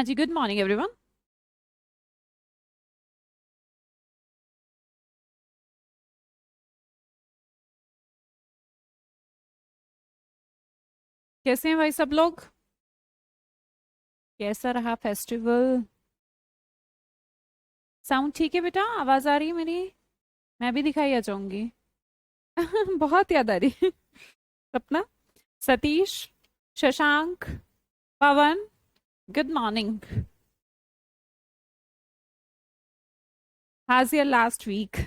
हाँ जी, good morning everyone. कैसे हैं भाई सब लोग? कैसा रहा फेस्टिवल? साउंड ठीक है बेटा? आवाज आ रही है मेरी? मैं भी दिखाई आ जाऊंगी। बहुत याद आ रही है। सपना, सतीश, शशांक, पवन, गुड मॉर्निंग। हाज योर लास्ट वीक?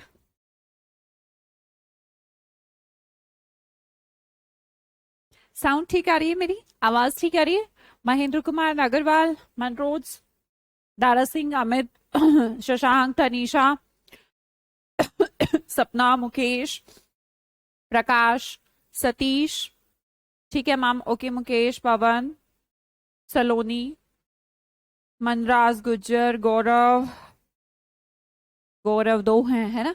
साउंड ठीक आ रही है मेरी? आवाज ठीक आ रही है? महेंद्र कुमार अग्रवाल, मनरोज, दारा सिंह, अमित, शशांक, तनीषा, सपना, मुकेश, प्रकाश, सतीश, ठीक है मैम, ओके, मुकेश, पवन, सलोनी, मनराज, गुज्जर, गौरव, गौरव दो हैं है ना,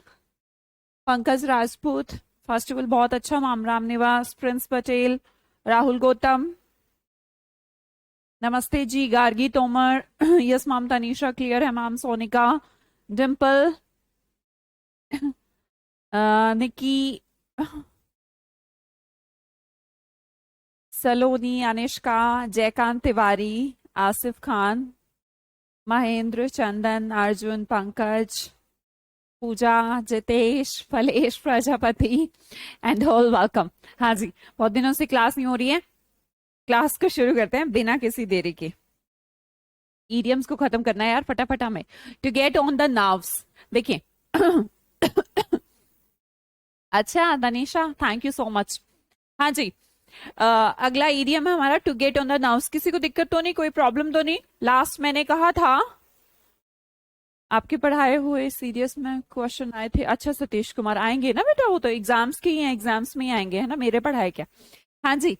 पंकज राजपूत, फेस्टिवल बहुत अच्छा मैम, राम निवास, प्रिंस पटेल, राहुल गौतम, नमस्ते जी, Gargi Tomar, yes ma'am, Tanisha clear है ma'am, Sonika, Dimple, Nikki, Saloni, Anishka, Jaykant Tiwari, Asif Khan, Mahendra, Chandan, Arjun, Pankaj, Pooja, Jitesh, Phalesh Prajapati and all welcome. हाँ जी, बहुत दिनों से क्लास नहीं हो रही है। क्लास को शुरू करते हैं बिना किसी देरी के। ईडियम्स को खत्म करना है यार फटाफट हमें, to get on the nerves. देखिए अच्छा Danisha, thank you so much. हाँ जी, अगला ईडियम है हमारा to get on the nerves. किसी को दिक्कत तो नहीं, कोई प्रॉब्लम तो नहीं? लास्ट मैंने कहा था आपके पढ़ाए हुए सीरियस में क्वेश्चन आए थे। अच्छा सतीश कुमार आएंगे ना बेटा, वो तो एग्जाम्स के ही हैं, एग्जाम्स में ही आएंगे है ना, मेरे पढ़ाए क्या। हाँ जी,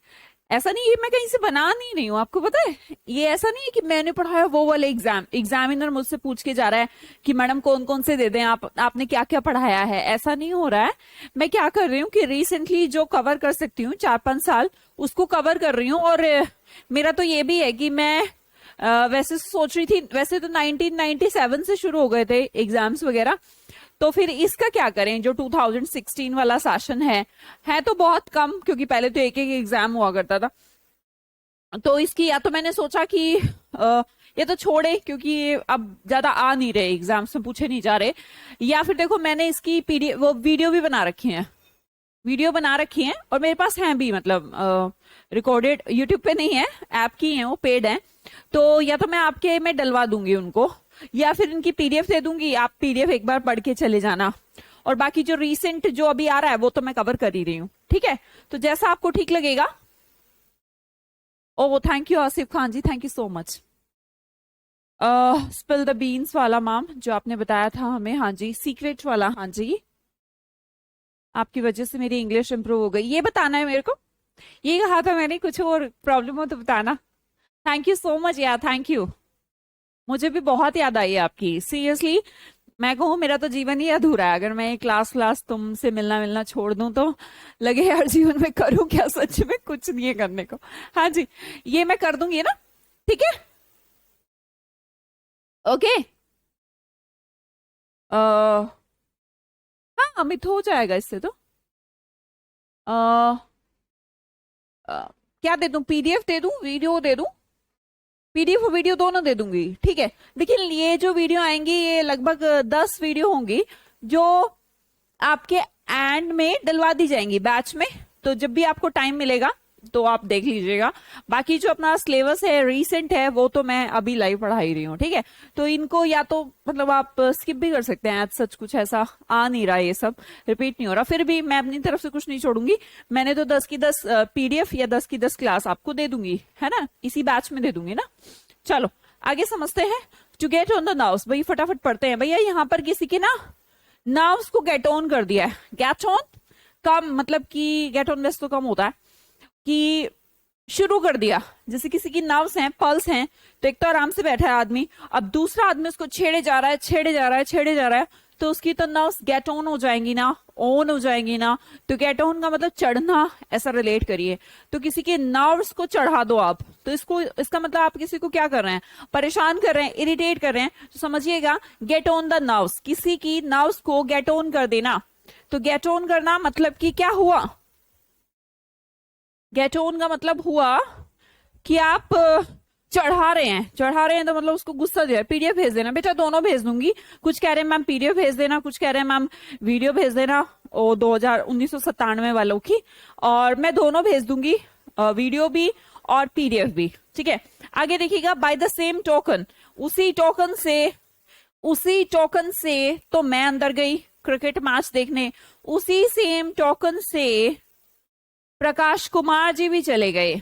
ऐसा नहीं, ये मैं कहीं से बना नहीं रही हूँ, आपको पता है। ये ऐसा नहीं है कि मैंने पढ़ाया वो वाले एग्जामिनर मुझसे पूछ के जा रहा है कि मैडम कौन कौन से दे दें, आपने क्या क्या पढ़ाया है। ऐसा नहीं हो रहा है। मैं क्या कर रही हूँ कि रिसेंटली जो कवर कर सकती हूँ 4-5 साल, उसको कवर कर रही हूँ। और मेरा तो ये भी है कि मैं वैसे सोच रही थी, वैसे तो 1997 से शुरू हो गए थे एग्जाम्स वगैरह, तो फिर इसका क्या करें जो 2016 वाला सेशन है तो बहुत कम, क्योंकि पहले तो एक एक एग्जाम हुआ करता था। तो इसकी या तो मैंने सोचा कि ये तो छोड़े, क्योंकि अब ज्यादा आ नहीं रहे एग्जाम्स में, पूछे नहीं जा रहे। या फिर देखो मैंने इसकी पीडीएफ वो वीडियो भी बना रखी है, वीडियो बना रखी है, और मेरे पास है भी, मतलब रिकॉर्डेड, यूट्यूब पे नहीं है, ऐप की है, वो पेड है। तो या तो मैं आपके में डलवा दूंगी उनको, या फिर इनकी पीडीएफ दे दूंगी, आप पीडीएफ एक बार पढ़ के चले जाना। और बाकी जो रीसेंट जो अभी आ रहा है वो तो मैं कवर कर ही रही हूँ, ठीक है। तो जैसा आपको ठीक लगेगा। Oh thank you Asif Khan ji, thank you so much. Spill the beans वाला मैम जो आपने बताया था हमें, हाँ जी, सीक्रेट वाला, हाँ जी, आपकी वजह से मेरी इंग्लिश इंप्रूव हो गई, ये बताना है मेरे को। ये कहा था मैंने, कुछ और प्रॉब्लम हो तो बताना। थैंक यू सो मच यार, थैंक यू। मुझे भी बहुत याद आई है आपकी, सीरियसली। मैं कहूँ मेरा तो जीवन ही अधूरा है अगर मैं क्लास क्लास तुमसे मिलना मिलना छोड़ दूं तो। लगे यार जीवन में करूं क्या, सच में कुछ नहीं है करने को। हाँ जी, ये मैं कर दूंगी ना, ठीक है, ओके। हाँ अमित हो जाएगा इससे तो। आ, क्या दे दूं, पीडीएफ दे दूं, वीडियो दे दूं? पीडीएफ और वीडियो दोनों दे दूंगी, ठीक है। देखिए ये जो वीडियो आएंगी ये लगभग 10 वीडियो होंगी, जो आपके एंड में डलवा दी जाएंगी बैच में। तो जब भी आपको टाइम मिलेगा तो आप देख लीजिएगा। बाकी जो अपना सिलेबस है रीसेंट है वो तो मैं अभी लाइव पढ़ा ही रही हूँ, ठीक है। तो इनको या तो मतलब आप स्किप भी कर सकते हैं, आज सच कुछ ऐसा आ नहीं रहा है, ये सब रिपीट नहीं हो रहा। फिर भी मैं अपनी तरफ से कुछ नहीं छोड़ूंगी। मैंने तो 10 की 10 पीडीएफ या 10 की 10 क्लास आपको दे दूंगी, है ना, इसी बैच में दे दूंगी ना। चलो आगे समझते हैं। To get on the nerves, भाई फटाफट पढ़ते हैं भैया। यहाँ पर किसी के ना नर्व्स को गेट ऑन कर दिया है। गेट ऑन कम मतलब कि गेट ऑन वैसे तो कम होता है, कि शुरू कर दिया। जैसे किसी की नर्व्स हैं, पल्स हैं, तो एक तो आराम से बैठा है आदमी, अब दूसरा आदमी उसको छेड़े जा रहा है, छेड़े जा रहा है, छेड़े जा रहा है, तो उसकी तो नर्व्स गेट ऑन हो जाएंगी ना, ऑन हो जाएंगी ना। तो गेट ऑन का मतलब चढ़ना, ऐसा रिलेट करिए। तो किसी के नर्व्स को चढ़ा दो आप, तो इसका मतलब आप किसी को क्या कर रहे हैं, परेशान कर रहे हैं, इरिटेट कर रहे हैं। तो समझिएगा गेट ऑन द नर्व्स, किसी की नर्व्स को गेट ऑन कर देना। तो गेट ऑन करना मतलब कि क्या हुआ, गेट ऑन का मतलब हुआ कि आप चढ़ा रहे हैं, चढ़ा रहे हैं तो मतलब उसको गुस्सा दे, पीडीएफ भेज देना बेटा, दोनों भेज दूंगी। कुछ कह रहे हैं मैम पीडीएफ भेज देना, कुछ कह रहे हैं मैम वीडियो भेज देना, ओ 1997 वालों की, और मैं दोनों भेज दूंगी, वीडियो भी और पीडीएफ भी, ठीक है। आगे देखिएगा, बाय द सेम टोकन, उसी टोकन से तो मैं अंदर गई क्रिकेट मैच देखने, उसी सेम टोकन से प्रकाश कुमार जी भी चले गए।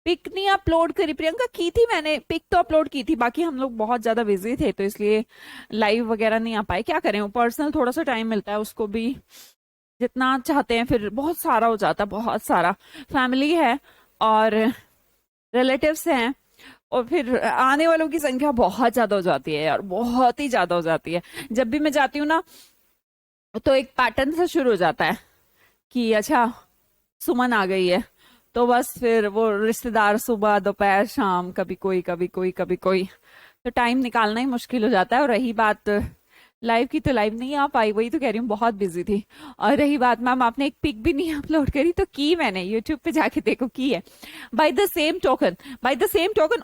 पिक नहीं अपलोड करी प्रियंका, की थी मैंने पिक तो अपलोड की थी, बाकी हम लोग बहुत ज्यादा बिजी थे तो इसलिए लाइव वगैरह नहीं आ पाए। क्या करें, वो पर्सनल थोड़ा सा टाइम मिलता है, उसको भी जितना चाहते हैं फिर बहुत सारा हो जाता है, बहुत सारा फैमिली है और रिलेटिव्स हैं, और फिर आने वालों की संख्या बहुत ज्यादा हो जाती है यार, बहुत ही ज्यादा हो जाती है। जब भी मैं जाती हूँ ना तो एक पैटर्न से शुरू हो जाता है कि अच्छा सुमन आ गई है, तो बस फिर वो रिश्तेदार सुबह दोपहर शाम, कभी कोई कभी कोई कभी कोई, तो टाइम निकालना ही मुश्किल हो जाता है। और रही बात लाइव की, तो लाइव नहीं आ पाई, वही तो कह रही हूँ बहुत बिजी थी। और रही बात मैम आपने एक पिक भी नहीं अपलोड करी, तो की मैंने यूट्यूब पे जाके देखो की है। बाय द सेम टोकन,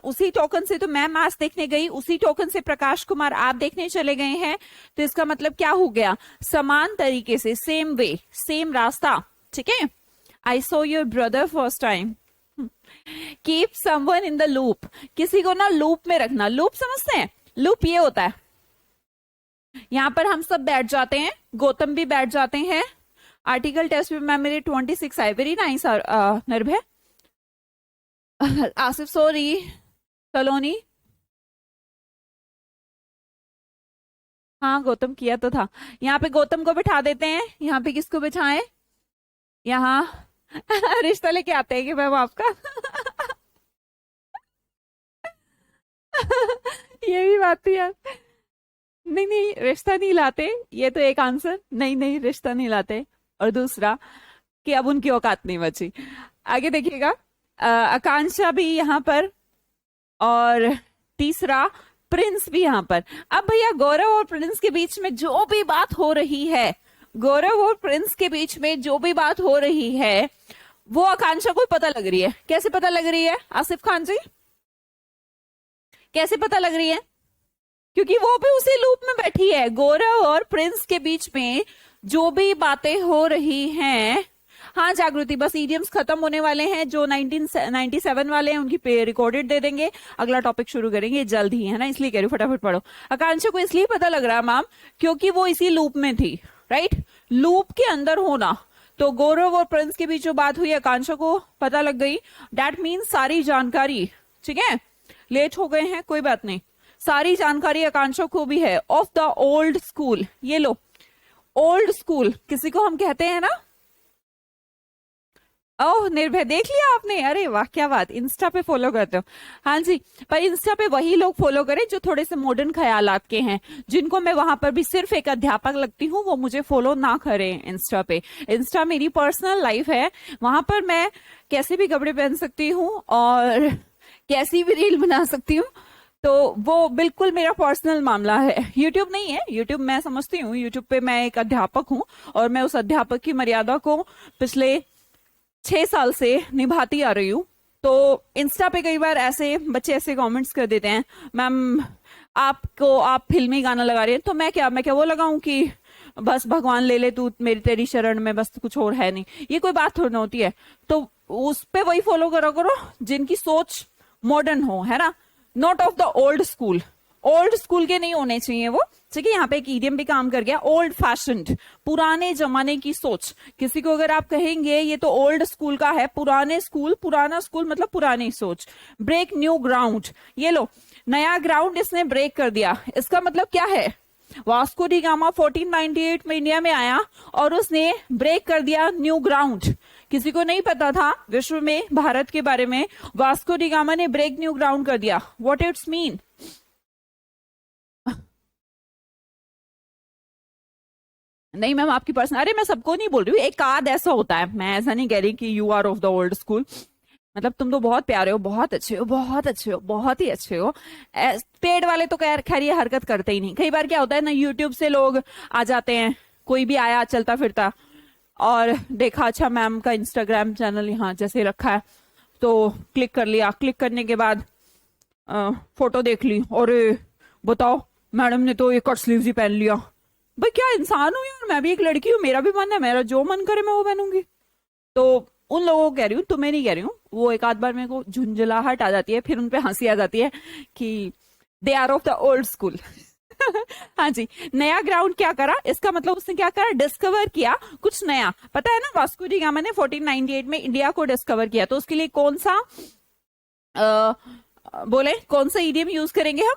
उसी टोकन से तो मैं मैच देखने गई, उसी टोकन से प्रकाश कुमार आप देखने चले गए हैं। तो इसका मतलब क्या हो गया, समान तरीके से, सेम वे, सेम रास्ता, ठीक है। I saw your brother first time. Keep someone in the loop. किसी को ना लूप में रखना, लूप समझते हैं, लूप ये होता है, यहां पर हम सब बैठ जाते हैं, गौतम भी बैठ जाते हैं। आर्टिकल टेस्ट में मैम मेरे 26 आए, वेरी नाइस निर्भय। आसिफ सॉरी सलोनी, हाँ गौतम किया तो था। यहाँ पे गौतम को बिठा देते हैं, यहाँ पे किसको बिठाएं, यहाँ रिश्ता लेके आते हैं कि मैम आपका ये भी बात थी यार, नहीं नहीं रिश्ता नहीं लाते, ये तो एक आंसर, नहीं नहीं रिश्ता नहीं लाते, और दूसरा कि अब उनकी औकात नहीं बची। आगे देखिएगा, आकांक्षा भी यहाँ पर, और तीसरा प्रिंस भी यहाँ पर। अब भैया गौरव और प्रिंस के बीच में जो भी बात हो रही है, गौरव और प्रिंस के बीच में जो भी बात हो रही है वो आकांक्षा को पता लग रही है। कैसे पता लग रही है आसिफ खान जी, कैसे पता लग रही है, क्योंकि वो भी उसी लूप में बैठी है। गौरव और प्रिंस के बीच में जो भी बातें हो रही हैं, हाँ जागृति बस ईडियम्स खत्म होने वाले हैं, जो 1997 वाले हैं उनकी पे रिकॉर्डेड दे देंगे, अगला टॉपिक शुरू करेंगे जल्द ही, है ना, इसलिए कह रही हूँ फटाफट पढ़ो। आकांक्षा को इसलिए पता लग रहा है मैम क्योंकि वो इसी लूप में थी, राइट, लूप के अंदर होना। तो गौरव और प्रिंस के बीच जो बात हुई आकांक्षा को पता लग गई, दैट मीन्स सारी जानकारी, ठीक है, लेट हो गए हैं कोई बात नहीं, सारी जानकारी आकांक्षा को भी है ऑफ द ओल्ड स्कूल। ये लो, ओल्ड स्कूल किसी को हम कहते हैं ना, ओह निर्भय देख लिया आपने, अरे वाह क्या बात, इंस्टा पे फॉलो करते हो, हाँ जी। पर इंस्टा पे वही लोग फॉलो करें जो थोड़े से मॉडर्न ख्यालात के हैं, जिनको मैं वहां पर भी सिर्फ एक अध्यापक लगती हूँ वो मुझे फॉलो ना करें इंस्टा पे। इंस्टा मेरी पर्सनल लाइफ है, वहां पर मैं कैसे भी कपड़े पहन सकती हूँ और कैसी भी रील बना सकती हूँ, तो वो बिल्कुल मेरा पर्सनल मामला है, यूट्यूब नहीं है। यूट्यूब मैं समझती हूँ, यूट्यूब पे मैं एक अध्यापक हूँ और मैं उस अध्यापक की मर्यादा को पिछले 6 साल से निभाती आ रही हूँ। तो इंस्टा पे कई बार ऐसे बच्चे ऐसे कमेंट्स कर देते हैं, मैम आप फिल्मी गाना लगा रहे हैं, तो मैं क्या वो लगाऊं कि बस भगवान ले ले तू मेरी तेरी शरण में, बस कुछ और है नहीं, ये कोई बात थोड़ी ना होती है। तो उस पे वही फॉलो करो करो जिनकी सोच मॉडर्न हो, है ना, not of the old school, old school के नहीं होने चाहिए वो, ठीक है। यहाँ पे एक ईडियम भी काम कर गया, ओल्ड फैशन्ड, पुराने जमाने की सोच। किसी को अगर आप कहेंगे ये तो ओल्ड स्कूल का है, पुराने स्कूल, पुराना स्कूल मतलब पुरानी सोच। ब्रेक न्यू ग्राउंड, ये लो नया ग्राउंड इसने ब्रेक कर दिया, इसका मतलब क्या है, वास्को डी गामा 1498 में इंडिया में आया और उसने ब्रेक कर दिया न्यू ग्राउंड। किसी को नहीं पता था विश्व में भारत के बारे में, वास्को डी गामा ने ब्रेक न्यू ग्राउंड कर दिया। व्हाट इट्स मीन, नहीं मैम आपकी पर्सनल, अरे मैं सबको नहीं बोल रही हूँ, एक आध ऐसा होता है, मैं ऐसा नहीं कह रही कि you are of the old school. मतलब तुम तो बहुत प्यारे हो, बहुत अच्छे हो, बहुत अच्छे हो, बहुत ही अच्छे हो। पेड़ वाले तो खैर खैर ये हरकत करते ही नहीं। कई बार क्या होता है ना, यूट्यूब से लोग आ जाते हैं, कोई भी आया चलता फिरता और देखा अच्छा मैम का इंस्टाग्राम चैनल यहाँ जैसे रखा है, तो क्लिक कर लिया, क्लिक करने के बाद फोटो देख ली, और बताओ मैडम ने तो ये कट स्लीव्स ही पहन लिया। भाई क्या इंसान हूँ यार, मैं भी एक लड़की हूँ, मेरा भी मन है, मेरा जो मन करे मैं वो पहनूंगी। तो उन लोगों को कह रही हूँ, तुम्हें नहीं कह रही हूँ। वो एक आध बार मेरे को झुंझलाहट आ जाती है, फिर उनपे हंसी आ जाती है कि they are of the old school. हाँ जी। नया ग्राउंड क्या करा, इसका मतलब उसने क्या करा, डिस्कवर किया कुछ नया। पता है ना, वास्को डी गामा ने 1498 में इंडिया को डिस्कवर किया, तो उसके लिए कौन सा बोले, कौन सा ईडियम यूज करेंगे हम?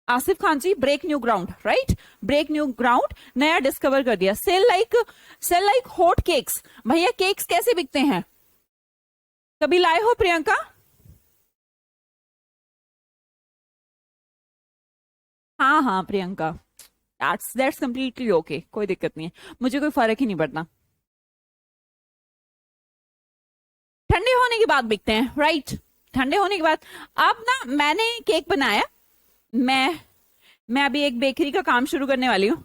Asif Khan ji, break new ground, right, break new ground, नया डिस्कवर कर दिया। सेल लाइक हॉट केक्स, भैया केक्स कैसे बिकते हैं, कभी लाए हो प्रियंका? हाँ हाँ प्रियंका, दैट्स कंप्लीटली ओके, कोई दिक्कत नहीं है, मुझे कोई फर्क ही नहीं पड़ता। ठंडे होने के बाद बिकते हैं, राइट, ठंडे होने के बाद। अब ना मैंने केक बनाया, मैं मैं अभी एक बेकरी का काम शुरू करने वाली हूँ,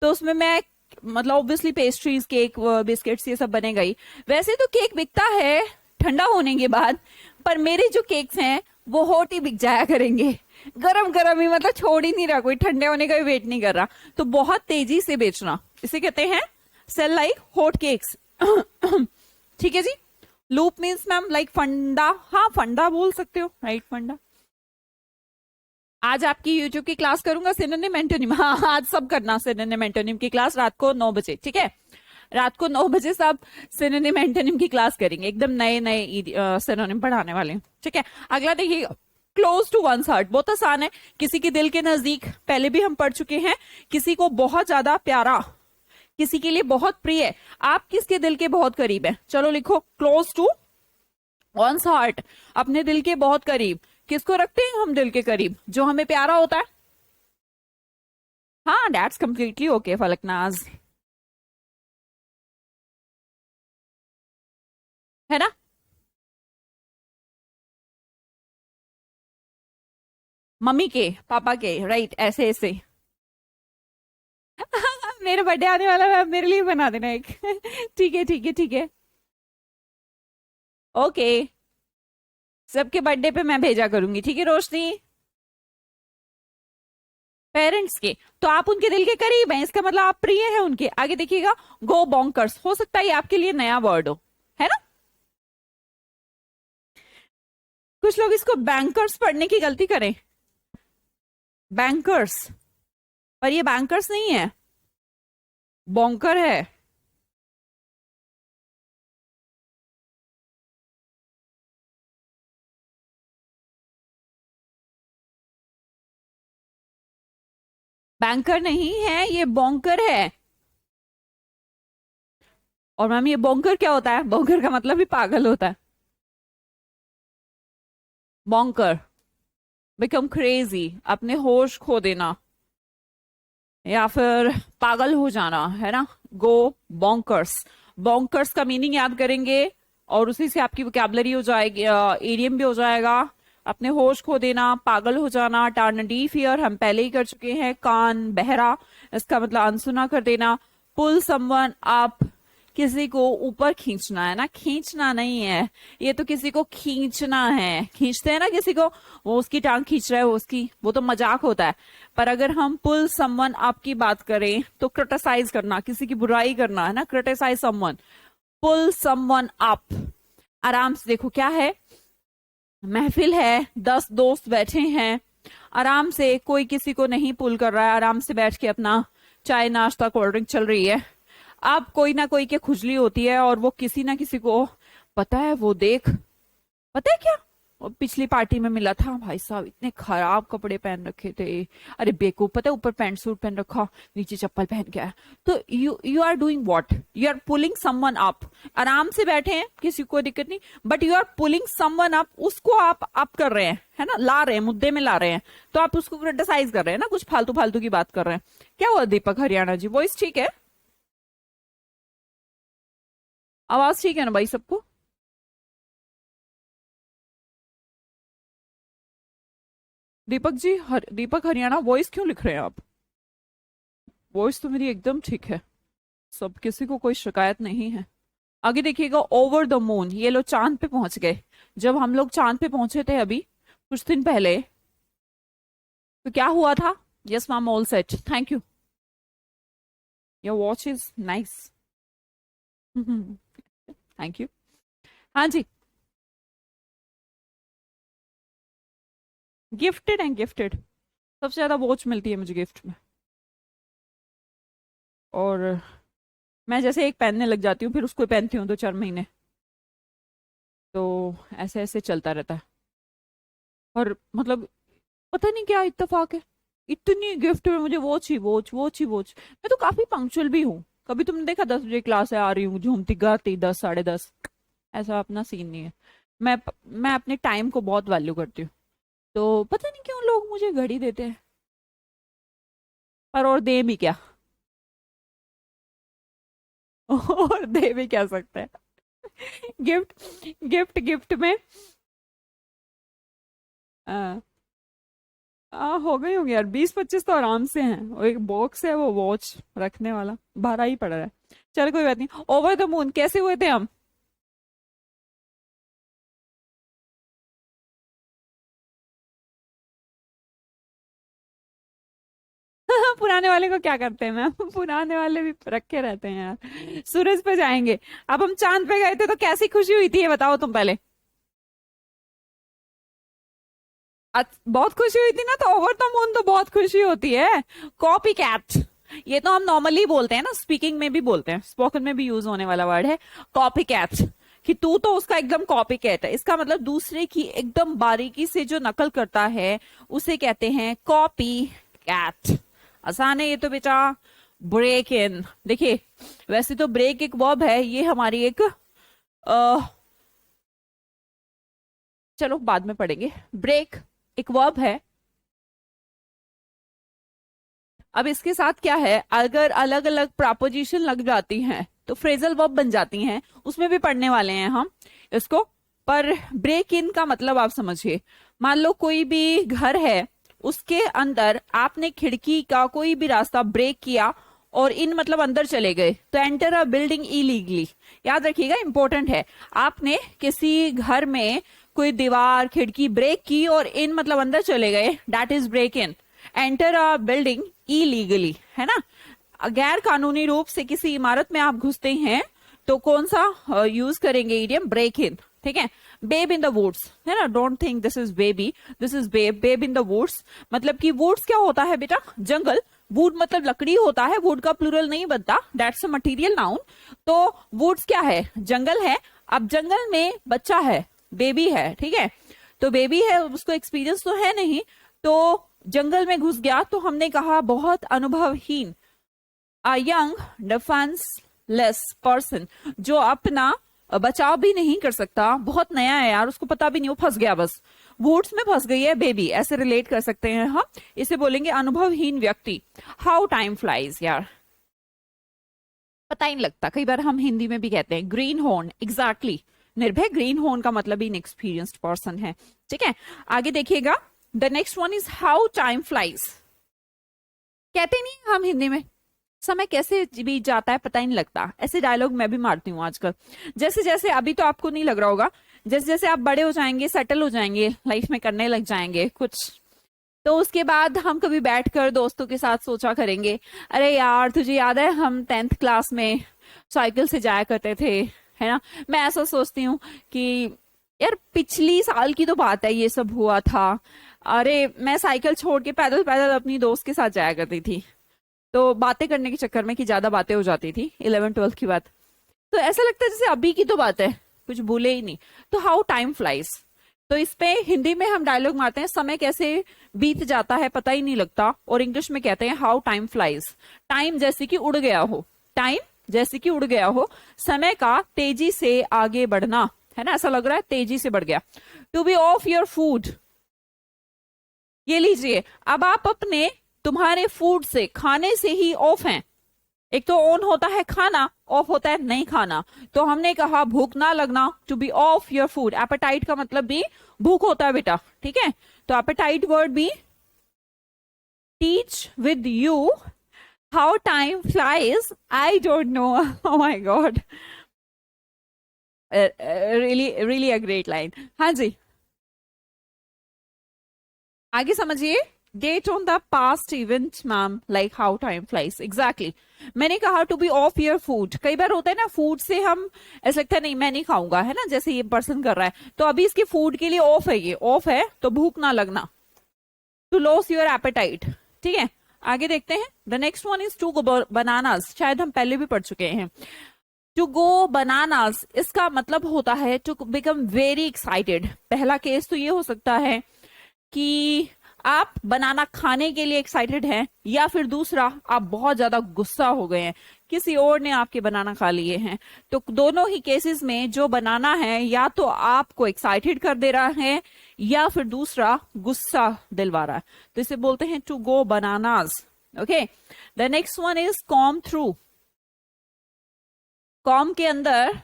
तो उसमें मैं मतलब ऑब्वियसली पेस्ट्रीज, केक, बिस्किट्स ये सब बनेगा ही। वैसे तो केक बिकता है ठंडा होने के बाद, पर मेरे जो केक्स हैं वो हॉट ही बिक जाया करेंगे, गरम गरम ही, मतलब छोड़ ही नहीं रहा, कोई ठंडे होने का भी वेट नहीं कर रहा, तो बहुत तेजी से बेचना, इसे कहते हैं सेल लाइक हॉट केक्स। ठीक है जी। लूप मीन्स मैम लाइक फंडा, हाँ फंडा बोल सकते हो, राइट, फंडा। आज आपकी यूट्यूब की क्लास करूंगा सिनोनिम एंटोनिम, हाँ आज सब करना सिनोनिम एंटोनिम की क्लास रात को 9 बजे, ठीक है, रात को 9 बजे सब सिनोनिम एंटोनिम की क्लास करेंगे, एकदम नए नए सिनोनिम पढ़ाने वाले हैं, ठीक है। अगला देखिए, क्लोज टू वंस हार्ट, बहुत आसान है, किसी के दिल के नजदीक, पहले भी हम पढ़ चुके हैं, किसी को बहुत ज्यादा प्यारा, किसी के लिए बहुत प्रिय, आप किसके दिल के बहुत करीब है, चलो लिखो, क्लोज टू वंस हार्ट, अपने दिल के बहुत करीब। किसको रखते हैं हम दिल के करीब, जो हमें प्यारा होता है। हाँ दैट्स कंप्लीटली ओके फलकनाज, है ना। मम्मी के, पापा के, राइट, ऐसे ऐसे। मेरा बर्थडे आने वाला है, मेरे लिए बना देना एक। ठीक है ठीक है ठीक है, ओके, सबके बर्थडे पे मैं भेजा करूंगी, ठीक है रोशनी। पेरेंट्स के, तो आप उनके दिल के करीब हैं, इसका मतलब आप प्रिय हैं उनके। आगे देखिएगा, गो बॉन्कर्स, हो सकता है ये आपके लिए नया वर्ड हो, है ना। कुछ लोग इसको बैंकर्स पढ़ने की गलती करें, बैंकर्स, पर ये बैंकर्स नहीं है, बॉन्कर है। बैंकर नहीं है, ये बॉन्कर है। और मैम ये बॉन्कर क्या होता है, बॉन्कर का मतलब भी पागल होता है, बॉन्कर, बिकम क्रेजी, अपने होश खो देना या फिर पागल हो जाना, है ना। गो बॉन्कर्स, बॉन्कर्स का मीनिंग याद करेंगे और उसी से आपकी वोकैबुलरी हो जाएगी, एडियम भी हो जाएगा। अपने होश खो देना, पागल हो जाना, टर्न डिफियर हम पहले ही कर चुके हैं, कान बहरा, इसका मतलब अनसुना कर देना। पुल समवन अप, किसी को ऊपर खींचना, है ना, खींचना नहीं है, ये तो किसी को खींचना है, खींचते हैं ना किसी को, वो उसकी टांग खींच रहा है, वो उसकी, वो तो मजाक होता है। पर अगर हम पुल समवन अप की बात करें तो क्रिटिसाइज करना, किसी की बुराई करना, है ना, क्रिटिसाइज समवन, पुल समवन अप। आराम से देखो क्या है, महफिल है, 10 दोस्त बैठे हैं, आराम से, कोई किसी को नहीं पुल कर रहा है, आराम से बैठ के अपना चाय नाश्ता कोल्ड ड्रिंक चल रही है। अब कोई ना कोई के खुजली होती है और वो किसी ना किसी को, पता है वो देख, पता है क्या, वो पिछली पार्टी में मिला था, भाई साहब इतने खराब कपड़े पहन रखे थे, अरे बेवकूफ, पता है ऊपर पैंट सूट पहन रखा, नीचे चप्पल पहन के आया। तो you are doing what, you are pulling someone up, आराम से बैठे हैं, किसी को दिक्कत नहीं, but you are pulling someone up, उसको आप अप कर रहे हैं, है ना, ला रहे हैं, मुद्दे में ला रहे हैं, तो आप उसको क्रिटिसाइज कर रहे हैं ना, कुछ फालतू फालतू की बात कर रहे हैं। क्या हुआ दीपक हरियाणा जी, वॉइस ठीक है, आवाज ठीक है ना भाई सबको? दीपक जी, दीपक हरियाणा वॉइस क्यों लिख रहे हैं आप? वॉइस तो मेरी एकदम ठीक है, सब किसी को कोई शिकायत नहीं है। आगे देखिएगा, ओवर द मून, ये लोग चांद पे पहुंच गए। जब हम लोग चांद पे पहुंचे थे अभी कुछ दिन पहले, तो क्या हुआ था? Yes ma'am, all set, thank you, your watch is nice. Thank you. हाँ जी, गिफ्टेड एंड गिफ्टेड, सबसे ज्यादा वॉच मिलती है मुझे गिफ्ट में। और मैं जैसे एक पहनने लग जाती हूँ, फिर उसको पहनती हूँ 2-4 महीने, तो ऐसे ऐसे चलता रहता है। और मतलब पता नहीं क्या इत्तेफाक है, इतनी गिफ्ट में मुझे वॉच ही वॉच, वॉच ही वॉच। मैं तो काफी पंक्चुअल भी हूँ। कभी तुमने देखा 10 बजे क्लास है, आ रही हूँ झूमती गाती 10, 10:30? ऐसा अपना सीन नहीं है। मैं मैं अपने टाइम को बहुत वैल्यू करती हूँ। तो पता नहीं क्यों लोग मुझे घड़ी देते हैं, पर और दे भी क्या? और दे भी क्या सकते हैं? गिफ्ट, गिफ्ट गिफ्ट में आ, हो गई होंगी यार 20-25 तो आराम से हैं। और एक बॉक्स है वो वॉच रखने वाला, बारह ही पड़ रहा है। चल कोई बात नहीं। ओवर द मून कैसे हुए थे हम? पुराने वाले को क्या करते हैं मैम? पुराने वाले भी रखे रहते हैं यार। सूरज पे जाएंगे। अब हम चांद पे गए थे तो कैसी खुशी हुई थी, ये बताओ तुम पहले। बहुत खुशी हुई थी ना, तो ओवर द मून तो बहुत खुशी होती है। कॉपी कैट, ये तो हम नॉर्मली बोलते हैं ना, स्पीकिंग में भी बोलते हैं, स्पोकन में भी यूज होने वाला वर्ड है कॉपी कैट। कि तू तो उसका एकदम कॉपी कैट है, इसका मतलब दूसरे की एकदम बारीकी से जो नकल करता है उसे कहते हैं कॉपी कैट। आसान है ये तो बेटा। ब्रेक इन, देखिए वैसे तो ब्रेक एक वर्ब है, ये हमारी एक चलो बाद में पढ़ेंगे। ब्रेक एक वर्ब है। अब इसके साथ क्या है, अगर अलग अलग प्रपोजिशन लग जाती हैं तो फ्रेजल वर्ब बन जाती हैं, उसमें भी पढ़ने वाले हैं हम इसको। पर ब्रेक इन का मतलब आप समझिए, मान लो कोई भी घर है, उसके अंदर आपने खिड़की का कोई भी रास्ता ब्रेक किया और इन मतलब अंदर चले गए, तो एंटर अ बिल्डिंग इलीगली। याद रखिएगा, इंपॉर्टेंट है। आपने किसी घर में कोई दीवार खिड़की ब्रेक की और इन मतलब अंदर चले गए, that is break in. Enter a building illegally, है ना? गैर कानूनी रूप से किसी इमारत में आप घुसते हैं तो कौन सा यूज करेंगे इडियम? Break in. ठीक है। बेब इन द वुड्स, है ना? Don't think this is baby, this is babe. Babe in the woods मतलब कि वुड्स क्या होता है बेटा? जंगल। वुड मतलब लकड़ी होता है, वुड का प्लूरल नहीं बनता, दैट्स अ मटीरियल नाउन। तो वुड्स क्या है? जंगल है। अब जंगल में बच्चा है, बेबी है, ठीक है? तो बेबी है, उसको एक्सपीरियंस तो है नहीं, तो जंगल में घुस गया, तो हमने कहा बहुत अनुभवहीन। अ यंग डिफेंसलेस पर्सन, जो अपना बचाव भी नहीं कर सकता, बहुत नया है यार, उसको पता भी नहीं, वो फंस गया बस। वुड्स में फंस गई है बेबी, ऐसे रिलेट कर सकते हैं हम। इसे बोलेंगे अनुभवहीन व्यक्ति। हाउ टाइम फ्लाइज यार, पता ही नहीं लगता। कई बार हम हिंदी में भी कहते हैं ग्रीन हॉर्न, एग्जैक्टली। निर्भय ग्रीन हॉर्न का मतलब इनएक्सपीरियंस्ड पर्सन है। ठीक है, आगे देखिएगा। The next one is how time flies. कहते नहीं हम हिंदी में, समय कैसे बीत जाता है पता ही नहीं लगता। ऐसे डायलॉग मैं भी मारती हूँ आजकल। जैसे जैसे, अभी तो आपको नहीं लग रहा होगा, जैसे जैसे आप बड़े हो जाएंगे, सेटल हो जाएंगे, लाइफ में करने लग जाएंगे कुछ, तो उसके बाद हम कभी बैठकर दोस्तों के साथ सोचा करेंगे, अरे यार तुझे याद है हम 10th क्लास में साइकिल से जाया करते थे, है ना? मैं ऐसा सोचती हूँ कि यार पिछली साल की तो बात है, ये सब हुआ था। अरे मैं साइकिल छोड़ के पैदल पैदल अपनी दोस्त के साथ जाया करती थी, तो बातें करने के चक्कर में कि ज्यादा बातें हो जाती थी 11th 12th की बात, तो ऐसा लगता है जैसे अभी की तो बात है, कुछ भूले ही नहीं। तो हाउ टाइम फ्लाइज, तो इस पे हिंदी में हम डायलॉग मारते हैं, समय कैसे बीत जाता है पता ही नहीं लगता, और इंग्लिश में कहते हैं हाउ टाइम फ्लाइज। टाइम जैसे कि उड़ गया हो, टाइम जैसे कि उड़ गया हो, समय का तेजी से आगे बढ़ना, है ना? ऐसा लग रहा है तेजी से बढ़ गया। To be off your food, ये लीजिए, अब आप अपने तुम्हारे फूड से, खाने से ही ऑफ हैं। एक तो ऑन होता है खाना, ऑफ होता है नहीं खाना। तो हमने कहा भूख ना लगना, to be off your food. Appetite का मतलब भी भूख होता है बेटा, ठीक है। तो एपेटाइट वर्ड भी teach with you how time flies, I don't know. Oh my God, really really a great line. हाँ जी, आगे समझिए। Date on the past event ma'am, like how time flies, exactly. मैंने कहा to be off your food. कई बार होता है ना, फूड से हम ऐसा लगता है नहीं मैं नहीं खाऊंगा, है ना, जैसे ये पर्सन कर रहा है, तो अभी इसके फूड के लिए ऑफ है, ये ऑफ है, तो भूख ना लगना, टू लॉस योर एपेटाइट, ठीक है। आगे देखते हैं। The next one is to go bananas, शायद हम पहले भी पढ़ चुके हैं। टू गो बनानास, इसका मतलब होता है टू बिकम वेरी एक्साइटेड। पहला केस तो ये हो सकता है कि आप बनाना खाने के लिए एक्साइटेड हैं, या फिर दूसरा आप बहुत ज्यादा गुस्सा हो गए हैं, किसी और ने आपके बनाना खा लिए हैं। तो दोनों ही केसेस में जो बनाना है या तो आपको एक्साइटेड कर दे रहा है, या फिर दूसरा गुस्सा दिलवा रहा है। तो इसे बोलते हैं to go bananas. Okay, the next one is come through. Come के अंदर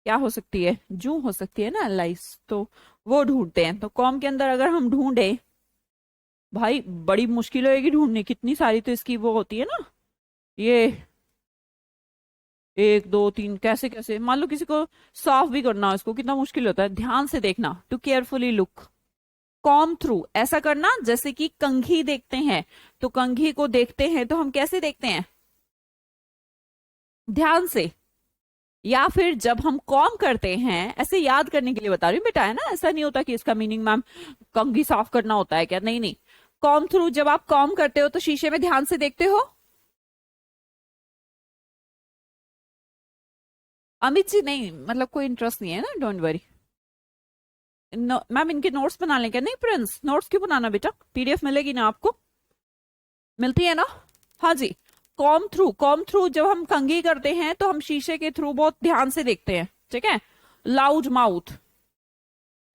क्या हो सकती है, जू हो सकती है ना, लाइस, तो वो ढूंढते हैं। तो कॉम के अंदर अगर हम ढूंढे, भाई बड़ी मुश्किल होगी ढूंढनी, कितनी सारी तो इसकी वो होती है ना, ये एक दो तीन, कैसे कैसे, मान लो किसी को साफ भी करना हो इसको, कितना मुश्किल होता है। ध्यान से देखना, to carefully look. Come through ऐसा करना जैसे कि कंघी देखते हैं, तो कंघी को देखते हैं तो हम कैसे देखते हैं, ध्यान से। या फिर जब हम कॉम करते हैं, ऐसे याद करने के लिए बता रही हूँ बेटा, है ना, ऐसा नहीं होता कि इसका मीनिंग मैम कंघी साफ करना होता है क्या, नहीं नहीं। कॉम थ्रू, जब आप कॉम करते हो तो शीशे में ध्यान से देखते हो। अमित जी नहीं, मतलब कोई इंटरेस्ट नहीं है ना, डोंट वरी। मैम इनके नोट्स बना लें क्या, नहीं प्रिंस, नोट्स क्यों बनाना बेटा, पीडीएफ मिलेगी ना आपको, मिलती है ना। हाँ जी, कॉम थ्रू, कॉम थ्रू जब हम कंघी करते हैं तो हम शीशे के थ्रू बहुत ध्यान से देखते हैं, ठीक है। लाउड माउथ,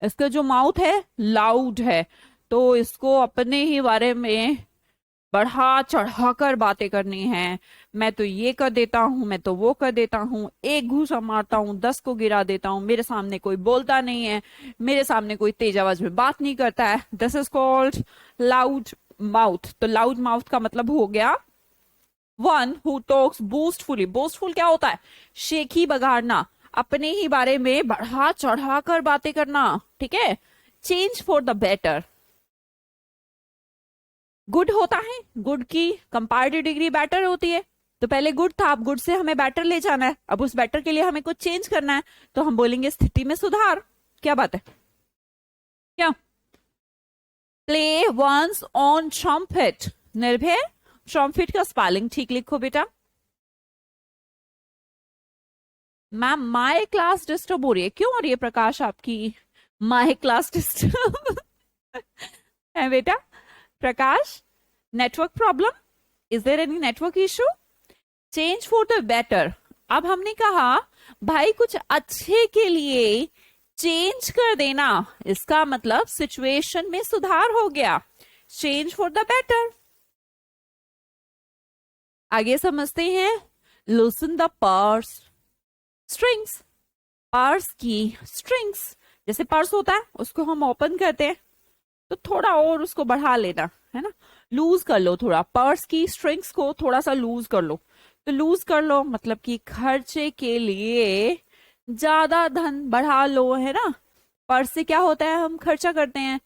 इसका जो माउथ है लाउड है, तो इसको अपने ही बारे में बढ़ा चढ़ा कर बातें करनी है। मैं तो ये कर देता हूँ, मैं तो वो कर देता हूँ, एक घूसा मारता हूँ 10 को गिरा देता हूँ, मेरे सामने कोई बोलता नहीं है, मेरे सामने कोई तेज आवाज में बात नहीं करता है। This is called loud mouth. तो लाउड माउथ का मतलब हो गया वन हु टॉक्स बोस्टफुली। बोस्टफुल क्या होता है, शेखी बगाड़ना, अपने ही बारे में बढ़ा चढ़ा कर बातें करना, ठीक है। Change for the better. Good होता है, गुड की कंपैरेटिव डिग्री बेटर होती है। तो पहले गुड था, अब गुड से हमें बेटर ले जाना है, अब उस बेटर के लिए हमें कुछ चेंज करना है, तो हम बोलेंगे स्थिति में सुधार। क्या बात है, क्या। प्ले वंस ऑन ट्रम्पेट, निर्भय, ट्रम्पेट का स्पेलिंग ठीक लिखो बेटा। मैम माय क्लास डिस्टर्ब हो रही है, क्यों हो रही है प्रकाश आपकी माय क्लास डिस्टर्ब है बेटा, Prakash, network problem, is there any network issue. Change for the better, अब हमने कहा भाई कुछ अच्छे के लिए चेंज कर देना, इसका मतलब सिचुएशन में सुधार हो गया। Change for the better. आगे समझते हैं। लूसन द पर्स स्ट्रिंग्स, पर्स की स्ट्रिंग्स, जैसे पर्स होता है उसको हम ओपन करते हैं, तो थोड़ा और उसको बढ़ा लेना, है ना, लूज कर लो थोड़ा, पर्स की स्ट्रिंग्स को थोड़ा सा लूज कर लो। तो लूज कर लो मतलब कि खर्चे के लिए ज्यादा धन बढ़ा लो, है ना। पर्स से क्या होता है, हम खर्चा करते हैं,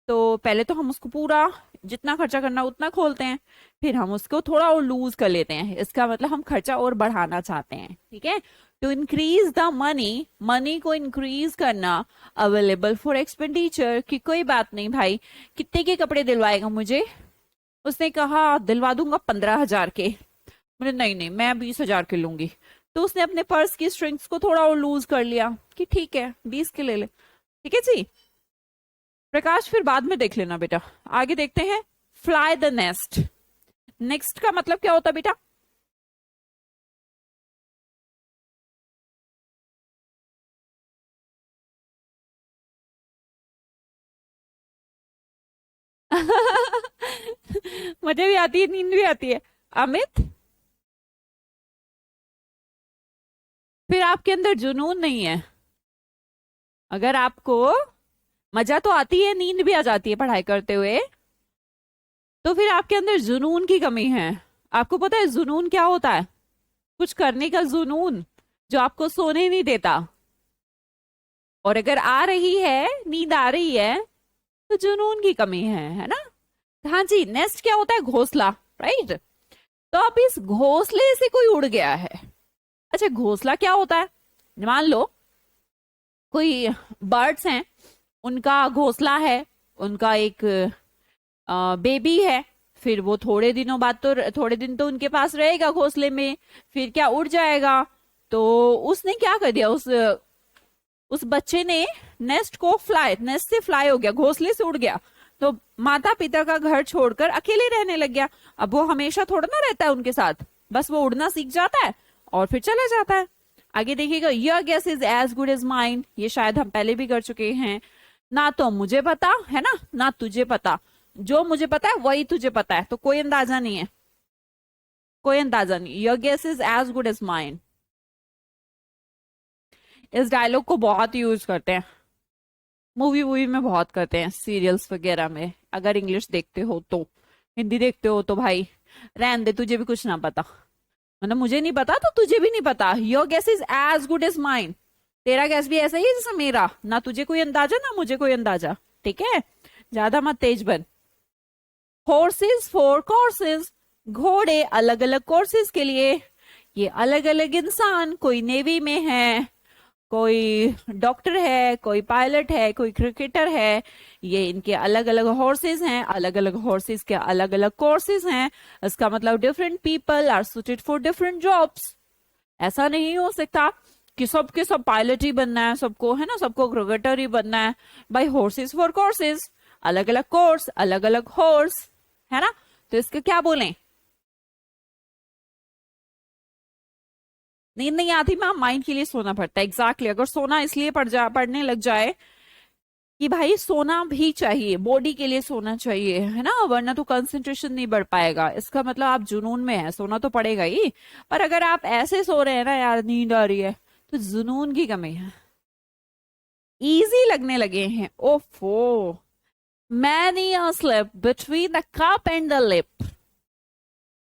तो पहले तो हम उसको पूरा जितना खर्चा करना उतना खोलते हैं, फिर हम उसको थोड़ा और लूज कर लेते हैं, इसका मतलब हम खर्चा और बढ़ाना चाहते हैं, ठीक है। To increase the money, money को इंक्रीज करना, अवेलेबल फॉर एक्सपेंडिचर, कि कोई बात नहीं भाई, कितने के कपड़े दिलवाएगा मुझे, उसने कहा दिलवा दूंगा 15,000 के, मैंने नहीं नहीं मैं 20,000 के लूंगी, तो उसने अपने पर्स की स्ट्रिंग्स को थोड़ा और लूज कर लिया कि ठीक है 20 के ले ले, ठीक है जी। प्रकाश फिर बाद में देख लेना बेटा। आगे देखते हैं। फ्लाई द नेस्ट, नेक्स्ट का मतलब क्या होता है बेटा, मजे भी आती है नींद भी आती है। अमित, फिर आपके अंदर जुनून नहीं है। अगर आपको मजा तो आती है, नींद भी आ जाती है पढ़ाई करते हुए, तो फिर आपके अंदर जुनून की कमी है। आपको पता है जुनून क्या होता है? कुछ करने का जुनून, जो आपको सोने नहीं देता। और अगर आ रही है, नींद आ रही है, तो जुनून की कमी है ना? हाँ जी, नेस्ट क्या होता है? घोंसला, राइट। तो अब इस घोंसले से कोई उड़ गया है। अच्छा, घोंसला क्या होता है? मान लो कोई बर्ड्स हैं, उनका घोंसला है, उनका एक बेबी है। फिर वो थोड़े दिनों बाद तो, थोड़े दिन तो उनके पास रहेगा घोंसले में, फिर क्या उड़ जाएगा। तो उसने क्या कर दिया, उस बच्चे ने नेस्ट से फ्लाई हो गया, घोंसले से उड़ गया। तो माता पिता का घर छोड़कर अकेले रहने लग गया। अब वो हमेशा थोड़ा ना रहता है उनके साथ, बस वो उड़ना सीख जाता है और फिर चले जाता है। आगे देखिएगा, your guess is as good as mine, ये शायद हम पहले भी कर चुके हैं। ना तो मुझे पता है ना, ना तुझे पता, जो मुझे पता है वही तुझे पता है, तो कोई अंदाजा नहीं है, कोई अंदाजा नहीं। Your guess is as good as mine, इस डायलॉग को बहुत यूज करते हैं, मूवी वूवी में बहुत करते हैं, सीरियल्स वगैरह में। अगर इंग्लिश देखते हो तो, हिंदी देखते हो तो भाई रहन दे, तुझे भी कुछ ना पता। मतलब मुझे नहीं पता तो तुझे भी नहीं पता। Your guess is as good as mine, तेरा गैस भी ऐसा ही है जैसे मेरा, ना तुझे कोई अंदाजा ना मुझे कोई अंदाजा, ठीक है? ज्यादा मत तेज बन। horses फॉर courses, घोड़े अलग अलग कोर्सेज के लिए। ये अलग अलग इंसान, कोई नेवी में है, कोई डॉक्टर है, कोई पायलट है, कोई क्रिकेटर है। ये इनके अलग अलग हॉर्सेस हैं, अलग अलग हॉर्सेस के अलग अलग कोर्सेज हैं। इसका मतलब different people are suited for different jobs. ऐसा नहीं हो सकता कि सबके सब पायलट ही बनना है, सबको है ना, सबको क्रिकेटर ही बनना है। बाई हॉर्सेस फॉर कोर्सेज, अलग अलग कोर्स, अलग अलग हॉर्स, है ना? तो इसका क्या बोलें? नींद नहीं आती मैम, माइंड के लिए सोना पड़ता है। एग्जैक्टली, अगर सोना इसलिए पढ़ने लग जाए कि भाई सोना भी चाहिए, बॉडी के लिए सोना चाहिए, है ना, वरना तो कंसंट्रेशन नहीं बढ़ पाएगा। इसका मतलब आप जुनून में है, सोना तो पड़ेगा ही। पर अगर आप ऐसे सो रहे हैं ना, यार नींद आ रही है, तो जुनून की कमी है, इजी लगने लगे हैं। ओफो, many a slip between the cup and the lip.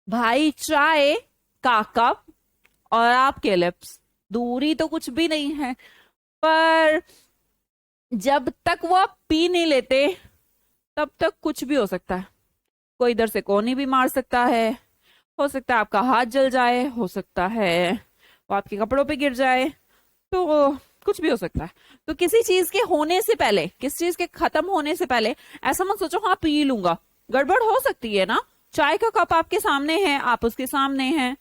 भाई चाय का कप और आपके लिप्स, दूरी तो कुछ भी नहीं है, पर जब तक वो आप पी नहीं लेते तब तक कुछ भी हो सकता है। कोई इधर से कोनी भी मार सकता है, हो सकता है आपका हाथ जल जाए, हो सकता है वो आपके कपड़ों पे गिर जाए, तो कुछ भी हो सकता है। तो किसी चीज के होने से पहले, किसी चीज के खत्म होने से पहले ऐसा मत सोचो हाँ पी लूंगा। गड़बड़ हो सकती है ना। चाय का कप आपके सामने है, आप उसके सामने हैं,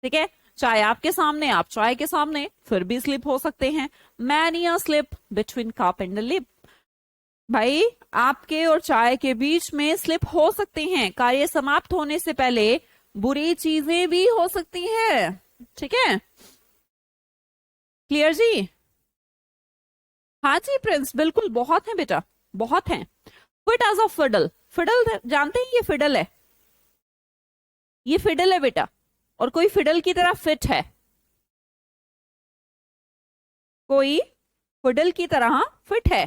ठीक है? चाय आपके सामने, आप चाय के सामने, फिर भी स्लिप हो सकते हैं। Many a slip between cup and the lip. भाई आपके और चाय के बीच में स्लिप हो सकते हैं, कार्य समाप्त होने से पहले बुरी चीजें भी हो सकती हैं, ठीक है? क्लियर जी? हाँ जी प्रिंस, बिल्कुल, बहुत है बेटा, बहुत है। Fit as a fiddle, fiddle जानते हैं? ये फिडल है, ये फिडल है बेटा, और कोई फिडल की तरह फिट है, कोई फिडल की तरह फिट है।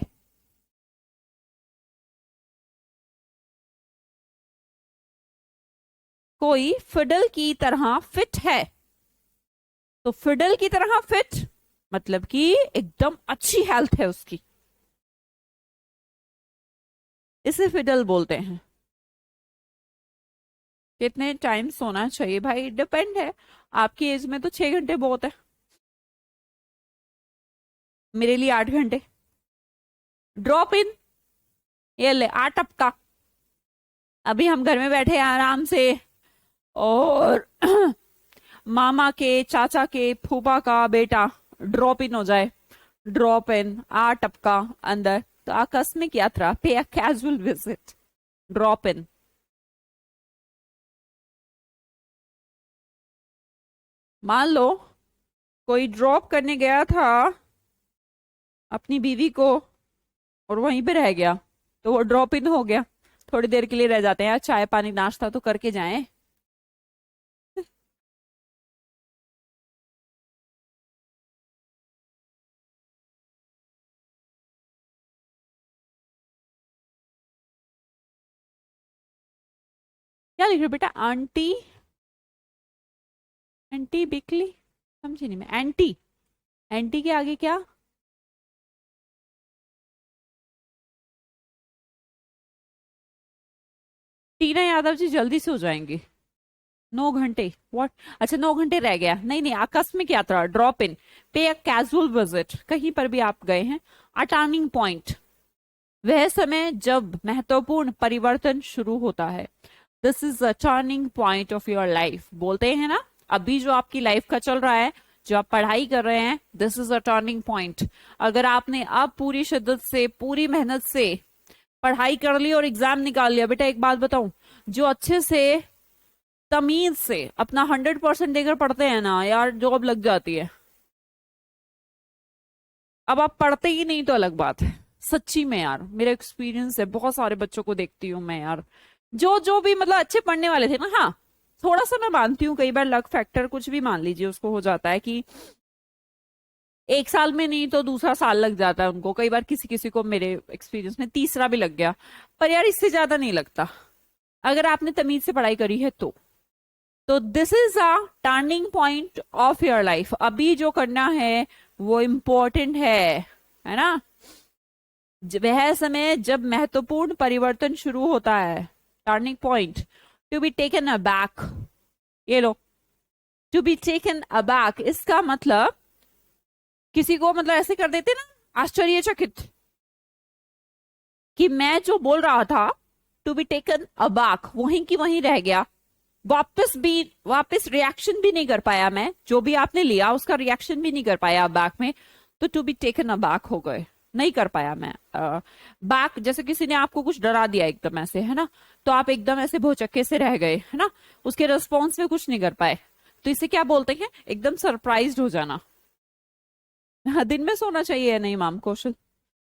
कोई फिडल की तरह फिट है। तो फिडल की तरह फिट मतलब कि एकदम अच्छी हेल्थ है उसकी, इसे फिडल बोलते हैं। कितने टाइम सोना चाहिए भाई? डिपेंड है, आपकी एज में तो 6 घंटे बहुत है, मेरे लिए 8 घंटे। ड्रॉप इन, ये ले 8 टपका। अभी हम घर में बैठे हैं आराम से, और मामा के, चाचा के, फूफा का बेटा ड्रॉप इन हो जाए, ड्रॉप इन 8 टपका अंदर, तो आकस्मिक यात्रा, पे a casual visit, drop in. मान लो कोई ड्रॉप करने गया था अपनी बीवी को और वहीं पे रह गया, तो वो ड्रॉप इन हो गया। थोड़ी देर के लिए रह जाते हैं यार, चाय पानी नाश्ता तो करके जाएं। क्या लिख रहे हो बेटा? आंटी, एंटी बिकली, समझी नहीं मैं। एंटी, एंटी के आगे क्या? टीना यादव जी जल्दी से हो जाएंगी। 9 घंटे? व्हाट? अच्छा 9 घंटे रह गया। नहीं नहीं, आकस्मिक यात्रा, ड्रॉप इन, पे अ कैजुअल विजिट, कहीं पर भी आप गए हैं। अ टर्निंग पॉइंट, वह समय जब महत्वपूर्ण परिवर्तन शुरू होता है। This is a turning point of your life, बोलते हैं ना। अभी जो आपकी लाइफ का चल रहा है, जो आप पढ़ाई कर रहे हैं, this is a turning point. अगर आपने अब पूरी शिद्दत से, पूरी मेहनत से पढ़ाई कर ली और एग्जाम निकाल लिया, बेटा एक बात बताऊं, जो अच्छे से तमीज से अपना 100% देकर पढ़ते हैं ना यार, जॉब लग जाती है। अब आप पढ़ते ही नहीं तो अलग बात है। सच्ची में यार, मेरा एक्सपीरियंस है, बहुत सारे बच्चों को देखती हूँ मैं यार, जो जो भी मतलब अच्छे पढ़ने वाले थे ना। हाँ, थोड़ा सा मैं मानती हूँ, कई बार लक फैक्टर कुछ भी मान लीजिए उसको, हो जाता है कि एक साल में नहीं तो दूसरा साल लग जाता है उनको। कई बार किसी किसी को, मेरे एक्सपीरियंस में तीसरा भी लग गया, पर यार इससे ज्यादा नहीं लगता अगर आपने तमीज से पढ़ाई करी है तो this is a turning point of your life. अभी जो करना है वो इम्पोर्टेंट है ना। वह समय जब महत्वपूर्ण परिवर्तन शुरू होता है, turning point, to be taken aback. ये लो, टू बी टेकन अबैक, इसका मतलब किसी को मतलब ऐसे कर देते ना आश्चर्यचकित, कि मैं जो बोल रहा था, टू बी टेकन अबैक, वहीं की वहीं रह गया। वापस रिएक्शन भी नहीं कर पाया मैं, जो भी आपने लिया उसका रिएक्शन भी नहीं कर पाया अबैक में, तो टू बी टेकन अबैक हो गए, नहीं कर पाया मैं। बैक, जैसे किसी ने आपको कुछ डरा दिया एकदम ऐसे, है ना, तो आप एकदम ऐसे भौचक्के से रह गए, है ना, उसके रिस्पॉन्स में कुछ नहीं कर पाए, तो इसे क्या बोलते हैं? एकदम सरप्राइज्ड हो जाना। हाँ, दिन में सोना चाहिए या नहीं मैम कौशल?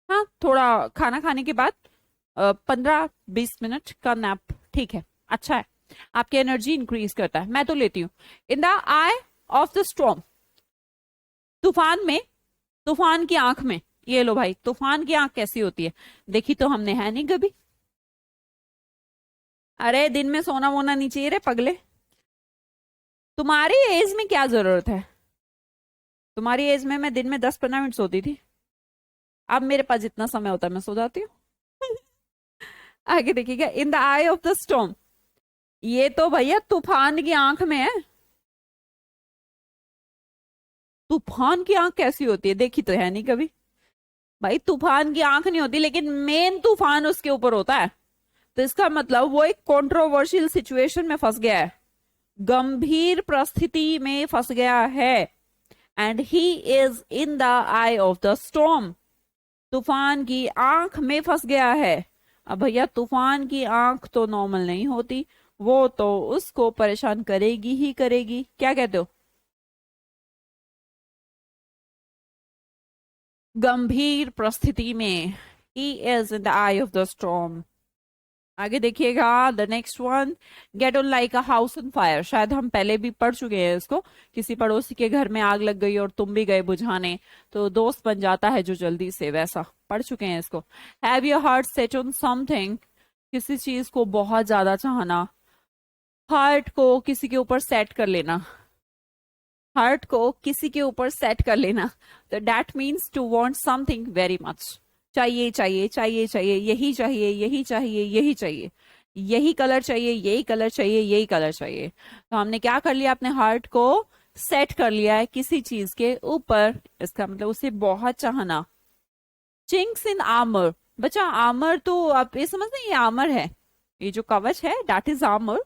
हाँ, थोड़ा खाना खाने के बाद 15-20 मिनट का नैप ठीक है, अच्छा है, आपकी एनर्जी इंक्रीज करता है, मैं तो लेती हूँ। In the I of the storm, तूफान में, तूफान की आंख में। ये लो भाई, तूफान की आंख कैसी होती है? देखी तो हमने है नहीं कभी। अरे दिन में सोना वोना नहीं चाहिए रे पगले। तुम्हारी एज में क्या जरूरत है? तुम्हारी एज में मैं दिन में 10-15 मिनट सोती थी, अब मेरे पास जितना समय होता है मैं सो जाती हूँ। आगे देखिएगा, in the I of the storm, ये तो भैया तूफान की आंख में है। तूफान की आंख कैसी होती है? देखी तो है नहीं कभी भाई। तूफान की आंख नहीं होती, लेकिन मेन तूफान उसके ऊपर होता है, तो इसका मतलब वो एक कंट्रोवर्शियल सिचुएशन में फंस गया है, गंभीर परिस्थिति में फंस गया है। And he is in the I of the storm, तूफान की आंख में फंस गया है। अब भैया तूफान की आंख तो नॉर्मल नहीं होती, वो तो उसको परेशान करेगी ही करेगी। क्या कहते हो? गंभीर परिस्थिति में, he is in the I of the storm. आगे देखिएगा, the next one, get on like a house on fire. शायद हम पहले भी पढ़ चुके हैं इसको, किसी पड़ोसी के घर में आग लग गई और तुम भी गए बुझाने, तो दोस्त बन जाता है जो जल्दी से, वैसा पढ़ चुके हैं इसको। Have your heart set on something, किसी चीज को बहुत ज्यादा चाहना, हार्ट को किसी के ऊपर सेट कर लेना, हार्ट को किसी के ऊपर सेट कर लेना, तो that means to want something very much. चाहिए चाहिए चाहिए चाहिए, यही चाहिए यही चाहिए यही चाहिए, यही कलर चाहिए यही कलर चाहिए यही कलर चाहिए। तो हमने क्या कर लिया, अपने हार्ट को सेट कर लिया है किसी चीज के ऊपर, इसका मतलब उसे बहुत चाहना। चिंक्स इन आर्मर, बच्चा आर्मर तो आप ये समझते हैं, ये आर्मर है, ये जो कवच है दैट इज आर्मर,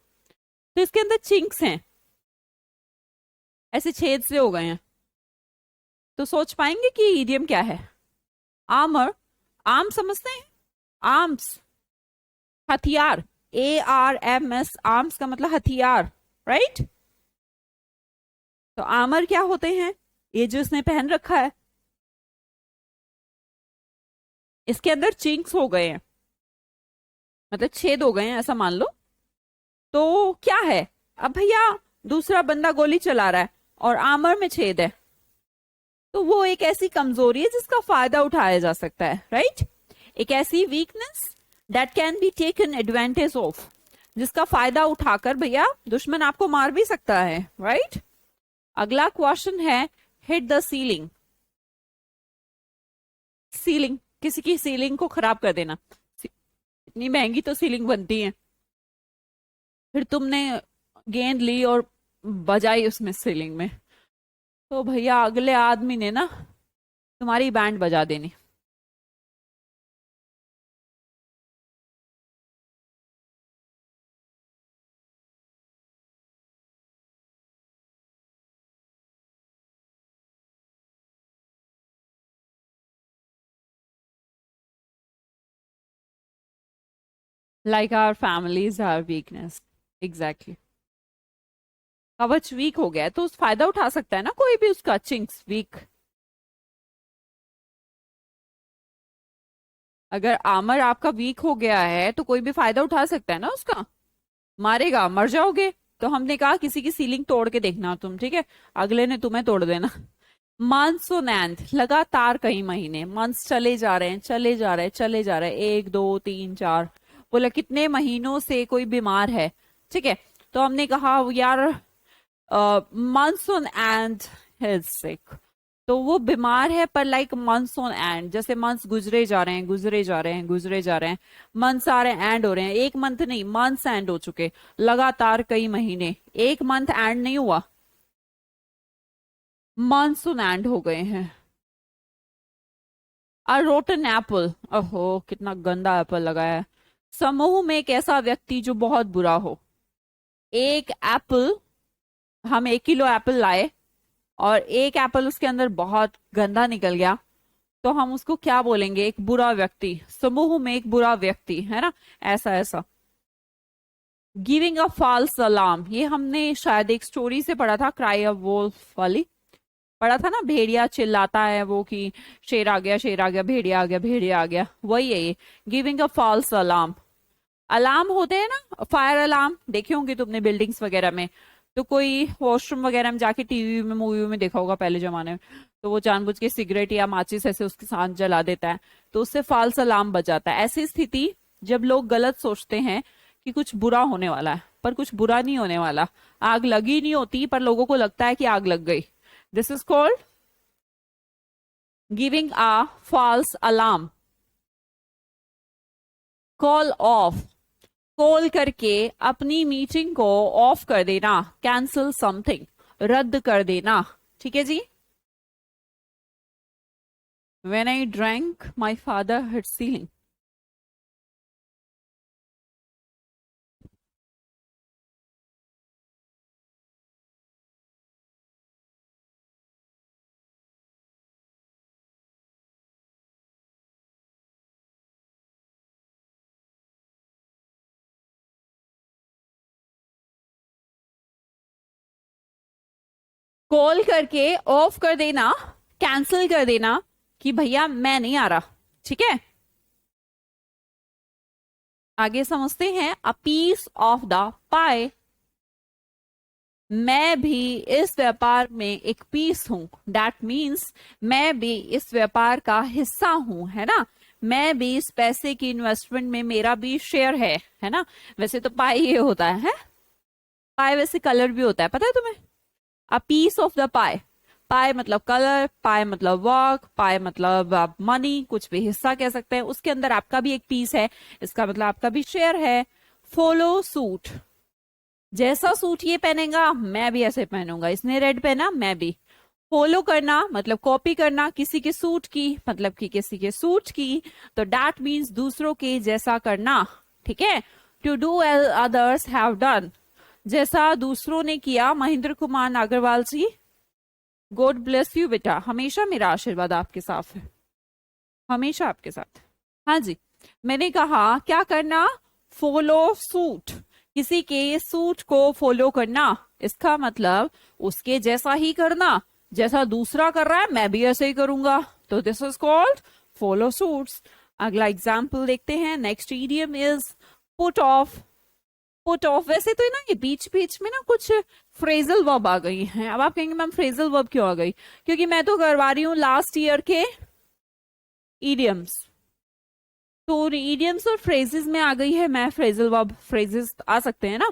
तो इसके अंदर चिंक्स हैं, ऐसे छेद से हो गए हैं, तो सोच पाएंगे कि इडियम क्या है? आर्मर, आर्म समझते हैं, आर्म्स, हथियार, ARMS, आर्म्स का मतलब हथियार, राइट। तो आर्मर क्या होते हैं? ये जो इसने पहन रखा है, इसके अंदर चिंक्स हो गए हैं, मतलब छेद हो गए हैं ऐसा मान लो। तो क्या है? अब भैया दूसरा बंदा गोली चला रहा है और आर्मर में छेद है, तो वो एक ऐसी कमजोरी है जिसका फायदा उठाया जा सकता है, राइट। एक ऐसी weakness that can be taken advantage of, जिसका फायदा उठाकर भैया दुश्मन आपको मार भी सकता है, राइट। अगला क्वेश्चन है हिट द सीलिंग। सीलिंग, किसी की सीलिंग को खराब कर देना। इतनी महंगी तो सीलिंग बनती है, फिर तुमने गेंद ली और बजाई उसमें सीलिंग में, तो भैया अगले आदमी ने ना तुम्हारी बैंड बजा देनी। Like our families are weakness, exactly. कवच वीक हो गया है तो उस फायदा उठा सकता है ना कोई भी उसका, चिंक्स वीक। अगर आर्मर आपका वीक हो गया है तो कोई भी फायदा उठा सकता है ना उसका, मारेगा मर जाओगे। तो हमने कहा किसी की सीलिंग तोड़ के देखना तुम, ठीक है, अगले ने तुम्हें तोड़ देना। मानसून एंड, लगातार कई महीने, मंथ्स चले जा रहे हैं चले जा रहे हैं चले जा रहे हैं, 1 2 3 4, बोला कितने महीनों से कोई बीमार है, ठीक है। तो हमने कहा यार मानसून एंड हिज सिक, तो वो बीमार है पर लाइक मंथ्स ऑन एंड, जैसे मंथ्स गुजरे जा रहे हैं गुजरे जा रहे हैं गुजरे जा रहे हैं, मंथ्स आ रहे हैं एंड हो रहे हैं, एक मंथ नहीं मंथ्स एंड हो चुके, लगातार कई महीने, एक मंथ एंड नहीं हुआ, मानसून एंड हो गए हैं। अ रोटन एप्पल, ओहो कितना गंदा एप्पल लगाया है। समूह में एक ऐसा व्यक्ति जो बहुत बुरा हो। एक एप्पल, हम 1 किलो एप्पल लाए और एक एप्पल उसके अंदर बहुत गंदा निकल गया, तो हम उसको क्या बोलेंगे, एक बुरा व्यक्ति, समूह में एक बुरा व्यक्ति, है ना, ऐसा ऐसा। गिविंग अ फॉल्स अलार्म, ये हमने शायद एक स्टोरी से पढ़ा था, क्राई ऑफ वोल्फ वाली पढ़ा था ना, भेड़िया चिल्लाता है वो कि शेर आ गया शेर आ गया, भेड़िया आ गया भेड़िया आ गया, वही है ये, giving a false alarm. Alarm होते हैं ना, फायर अलार्म देखे होंगे तुमने बिल्डिंग्स वगैरह में, तो कोई वॉशरूम वगैरह में जाके टीवी में मूवी में देखा होगा पहले जमाने में, तो वो जानबूझ के सिगरेट या माचिस ऐसे उसके साथ जला देता है, तो उससे फाल्स अलार्म बजाता है। ऐसी स्थिति जब लोग गलत सोचते हैं कि कुछ बुरा होने वाला है, पर कुछ बुरा नहीं होने वाला, आग लगी नहीं होती पर लोगों को लगता है कि आग लग गई, this is called giving a false alarm. Call off, call करके अपनी मीटिंग को ऑफ कर देना, कैंसिल समथिंग, रद्द कर देना, ठीक है जी। When I drank, my father had ceiling. Call करके ऑफ कर देना, कैंसिल कर देना कि भैया मैं नहीं आ रहा, ठीक है। आगे समझते हैं, अ पीस ऑफ द पाई, मैं भी इस व्यापार में एक पीस हूं, दैट मीन्स मैं भी इस व्यापार का हिस्सा हूं, है ना, मैं भी इस पैसे की इन्वेस्टमेंट में मेरा भी शेयर है ना। वैसे तो पाई ये होता है, पाई वैसे कलर भी होता है, पता है तुम्हें, अ पीस ऑफ द पाई, पाई मतलब कलर, पाई मतलब वर्क, पाई मतलब आप मनी, कुछ भी हिस्सा कह सकते हैं, उसके अंदर आपका भी एक पीस है, इसका मतलब आपका भी शेयर है। फॉलो सूट, जैसा सूट ये पहनेगा मैं भी ऐसे पहनूंगा, इसने रेड पहना मैं भी। फॉलो करना मतलब कॉपी करना किसी के सूट की, मतलब कि किसी के सूट की, तो दैट मीन्स दूसरों के जैसा करना, ठीक है। To do as others have done, जैसा दूसरों ने किया। Mahendra Kumar Nagarwal ji, God bless you बेटा, हमेशा मेरा आशीर्वाद आपके साथ है, हमेशा आपके साथ। हाँ जी, मैंने कहा क्या करना, फॉलो सूट, किसी के सूट को फॉलो करना, इसका मतलब उसके जैसा ही करना, जैसा दूसरा कर रहा है मैं भी ऐसे ही करूंगा, तो this is called follow suits. अगला एग्जाम्पल देखते हैं, next idiom is put off. Put off, वैसे तो ना ये बीच बीच में ना कुछ फ्रेजल वर्ब आ गई हैं, अब आप कहेंगे मैम फ्रेजल वर्ब क्यों आ गई, क्योंकि मैं तो करवा रही हूँ लास्ट ईयर के इडियम्स, तो इडियम्स और फ्रेजेस में आ गई है मैं, फ्रेजल वर्ब फ्रेजेस आ सकते हैं ना,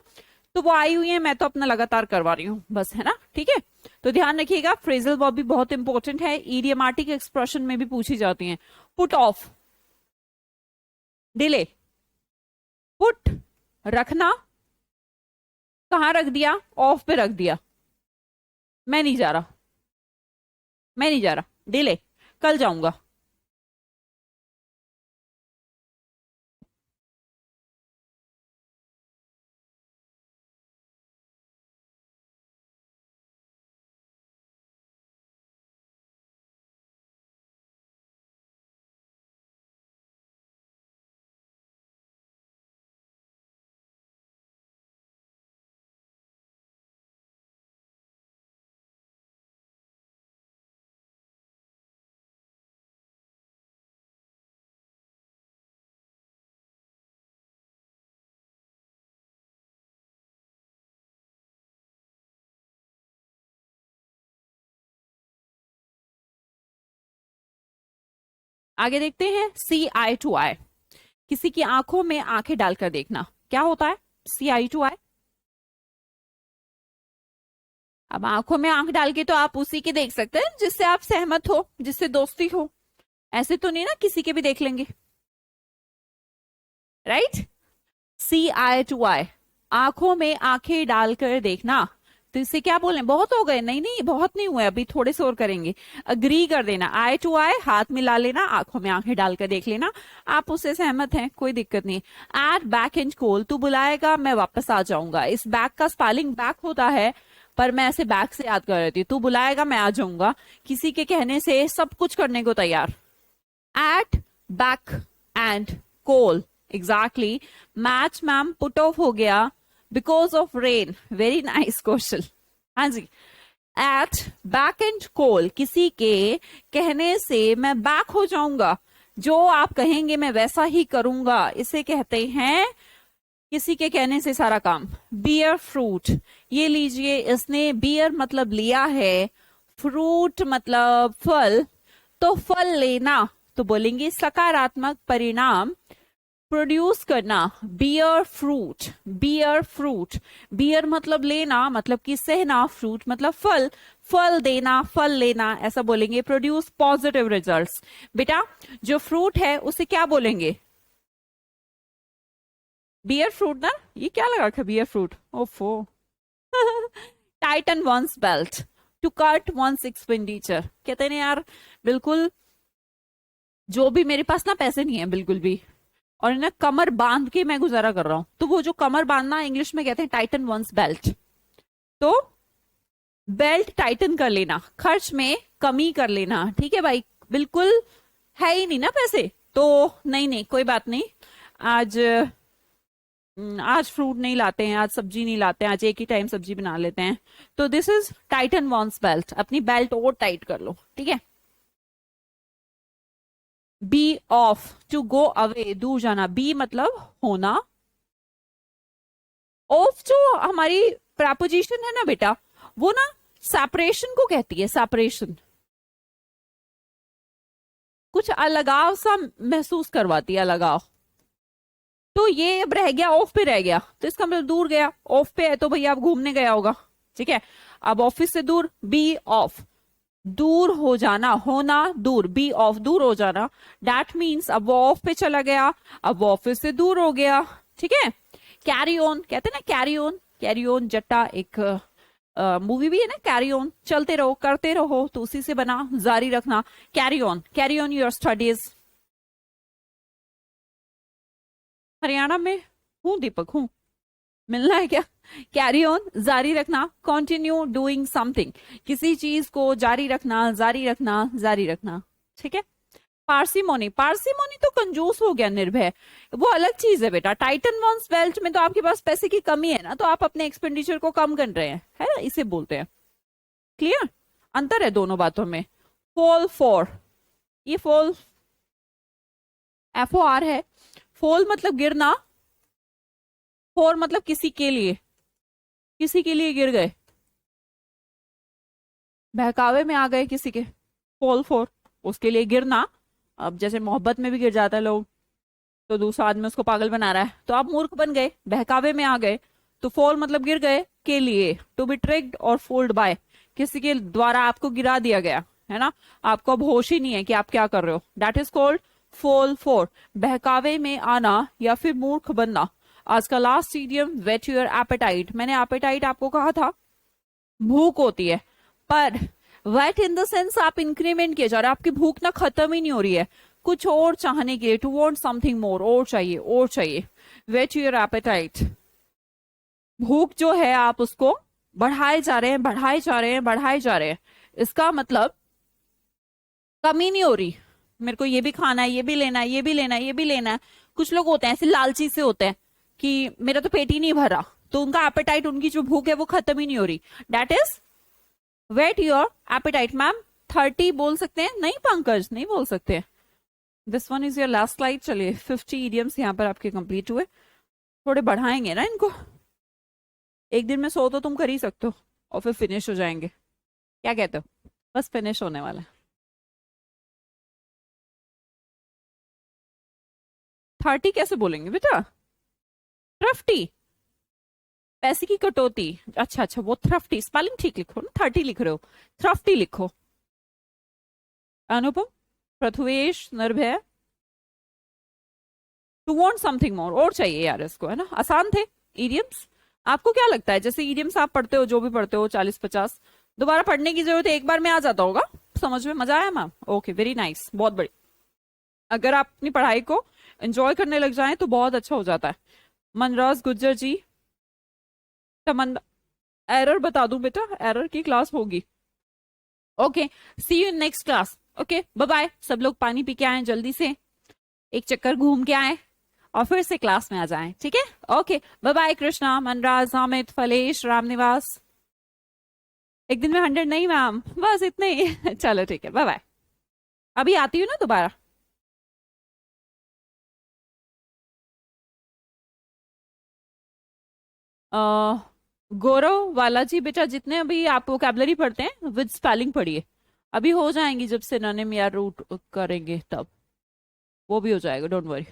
तो वो आई हुई है, मैं तो अपना लगातार करवा रही हूँ बस, है ना, ठीक है। तो ध्यान रखिएगा, फ्रेजल वर्ब भी बहुत इंपॉर्टेंट है, इडियमाटिक एक्सप्रेशन में भी पूछी जाती हैं। पुट ऑफ, डिले, पुट रखना, कहाँ रख दिया, ऑफ पे रख दिया, मैं नहीं जा रहा, मैं नहीं जा रहा, डिले, कल जाऊंगा। आगे देखते हैं, सी आई टू आई, किसी की आंखों में आंखें डालकर देखना, क्या होता है सी आई टू आई। अब आंखों में आंख डाल के तो आप उसी के देख सकते हैं जिससे आप सहमत हो, जिससे दोस्ती हो, ऐसे तो नहीं ना किसी के भी देख लेंगे, राइट। सी आई टू आई, आंखों में आंखें डालकर देखना, तो इससे क्या बोलें, बहुत हो गए, नहीं नहीं बहुत नहीं हुए, अभी थोड़े से और करेंगे। अग्री कर देना, आई टू आई, हाथ मिला लेना, आंखों में आंखें डालकर देख लेना, आप उससे सहमत हैं, कोई दिक्कत नहीं। एट बैक एंड कॉल, तू बुलाएगा मैं वापस आ जाऊंगा, इस बैक का स्पेलिंग बैक होता है, पर मैं ऐसे बैक से याद कर रही थी, तू बुलाएगा मैं आ जाऊंगा, किसी के कहने से सब कुछ करने को तैयार। At beck and call, exactly, match ma'am put off हो गया because of rain, very nice question, हाँ जी। एट बैक एंड कॉल, किसी के कहने से मैं बैक हो जाऊंगा, जो आप कहेंगे मैं वैसा ही करूंगा, इसे कहते हैं किसी के कहने से सारा काम। बियर फ्रूट, ये लीजिए, इसने बियर मतलब लिया है, फ्रूट मतलब फल, तो फल लेना, तो बोलेंगे सकारात्मक परिणाम प्रोड्यूस करना, bear fruit, bear fruit, bear मतलब लेना, मतलब कि सहना, फ्रूट मतलब फल, फल देना, फल लेना, ऐसा बोलेंगे, प्रोड्यूस पॉजिटिव रिजल्ट्स। बेटा जो फ्रूट है उसे क्या बोलेंगे, बियर फ्रूट ना, ये क्या लगा रखा बियर फ्रूट, ओफो। Tighten one's belt, to cut one's expenditure, कहते हैं यार बिल्कुल, जो भी मेरे पास ना पैसे नहीं है बिल्कुल भी, और ना कमर बांध के मैं गुजारा कर रहा हूं, तो वो जो कमर बांधना इंग्लिश में कहते हैं टाइटन वंस बेल्ट, तो बेल्ट टाइटन कर लेना, खर्च में कमी कर लेना, ठीक है भाई, बिल्कुल है ही नहीं ना पैसे, तो नहीं नहीं कोई बात नहीं, आज आज फ्रूट नहीं लाते हैं, आज सब्जी नहीं लाते हैं, आज एक ही टाइम सब्जी बना लेते हैं, तो this is tighten one's belt, अपनी बेल्ट और टाइट कर लो, ठीक है। Be off, to go away, दूर जाना, बी मतलब होना, ऑफ जो हमारी प्रपोजिशन है ना बेटा, वो ना सेपरेशन को कहती है, सेपरेशन, कुछ अलगाव सा महसूस करवाती है, अलगाव, तो ये अब रह गया ऑफ पे रह गया, तो इसका मतलब दूर गया, ऑफ पे है तो भैया आप घूमने गया होगा, ठीक है। अब ऑफिस से दूर, बी ऑफ, दूर हो जाना, होना दूर, बी ऑफ दूर हो जाना, दैट मीन्स अब वो ऑफ पे चला गया, अब वो ऑफिस से दूर हो गया, ठीक है। कैरी ऑन, कहते हैं ना कैरी ऑन, कैरी ऑन जट्टा एक मूवी भी है ना, कैरी ऑन, चलते रहो करते रहो, तो उसी से बना, जारी रखना, carry on your studies. Haryana में हूँ दीपक, हूँ, मिलना है क्या, कैरी ऑन जारी रखना, कंटिन्यू डूइंग समथिंग, किसी चीज को जारी रखना, जारी रखना, जारी रखना, ठीक है। पार्सिमोनी, पार्सिमोनी तो कंजूस हो गया, निर्भय, वो अलग चीज है बेटा, टाइटन वॉन्स बेल्ट में तो आपके पास पैसे की कमी है ना, तो आप अपने एक्सपेंडिचर को कम कर रहे हैं, है ना, इसे बोलते हैं, क्लियर, अंतर है दोनों बातों में। फॉल फॉर, ये फॉल FOR है, फॉल मतलब गिरना, फॉर मतलब किसी के लिए, किसी के लिए गिर गए, बहकावे में आ गए किसी के, फॉल फॉर, उसके लिए गिरना, अब जैसे मोहब्बत में भी गिर जाता है लोग, तो दूसरा आदमी उसको पागल बना रहा है, तो आप मूर्ख बन गए, बहकावे में आ गए। तो फॉल मतलब गिर गए, के लिए, टू बी ट्रिक्ड और फूल्ड बाय, किसी के द्वारा आपको गिरा दिया गया है ना, आपको अब होश ही नहीं है कि आप क्या कर रहे हो, that is called fall for, बहकावे में आना या फिर मूर्ख बनना। आज का last idiom, whet your appetite. मैंने एपेटाइट आपको कहा था भूख होती है, पर वेट इन द सेंस आप इंक्रीमेंट किए जा रहे हैं, आपकी भूख ना खत्म ही नहीं हो रही है, कुछ और चाहने के लिए, टू वांट समथिंग मोर, और चाहिए और चाहिए। वेट योर एपेटाइट, भूख जो है आप उसको बढ़ाए जा रहे हैं, बढ़ाए जा रहे हैं, बढ़ाए जा रहे हैं। इसका मतलब कमी नहीं हो रही, मेरे को ये भी खाना है, ये भी लेना है, ये भी लेना है, ये भी लेना है। कुछ लोग होते हैं ऐसे लालची से होते हैं कि मेरा तो पेट ही नहीं भरा, तो उनका एपेटाइट, उनकी जो भूख है वो खत्म ही नहीं हो रही। That is whet your appetite. Ma'am 30 बोल सकते हैं? नहीं पंकज, नहीं बोल सकते। This one is your last slide. चलिए 50 इडियम्स यहाँ पर आपके कंप्लीट हुए, थोड़े बढ़ाएंगे ना इनको, एक दिन में 100 तो तुम कर ही सकते हो और फिर फिनिश हो जाएंगे, क्या कहते हो? बस फिनिश होने वाला है। 30 कैसे बोलेंगे बेटा? थ्रफ्टी, पैसे की कटौती। अच्छा अच्छा, वो थ्रफ्टी, स्पेलिंग ठीक लिखो ना, 30 लिख रहे हो, थ्रफ्टी लिखो। अनुपम, प्रथुवेश, निर्भय, टू वांट समथिंग मोर, और चाहिए यार इसको, है ना। आसान थे इडियम्स। आपको क्या लगता है, जैसे इडियम्स आप पढ़ते हो, जो भी पढ़ते हो 40-50, दोबारा पढ़ने की जरूरत है, एक बार में आ जाता होगा समझ में? मजा आया मैम? ओके, वेरी नाइस, बहुत बड़ी। अगर आप अपनी पढ़ाई को एंजॉय करने लग जाएं तो बहुत अच्छा हो जाता है। मनराज गुज्जर जी, तमन्ना, एरर बता दूं बेटा, एरर की क्लास होगी। Okay, see you next class. Okay bye bye. सब लोग पानी पी के आए जल्दी से, एक चक्कर घूम के आए और फिर से क्लास में आ जाएं, ठीक है? Okay bye bye. Krishna, Manraj, Hamid, Phalesh, Ramniwas. एक दिन में 100 नहीं मैम, बस इतने ही चलो ठीक है, बाय बाय। अभी आती हूँ ना दोबारा। गौरव वाला जी बेटा, जितने अभी आप वोकैबलरी पढ़ते हैं विद स्पेलिंग पढ़िए, अभी हो जाएंगी, जब सिनोनिम या रूट करेंगे तब वो भी हो जाएगा, डोंट वरी।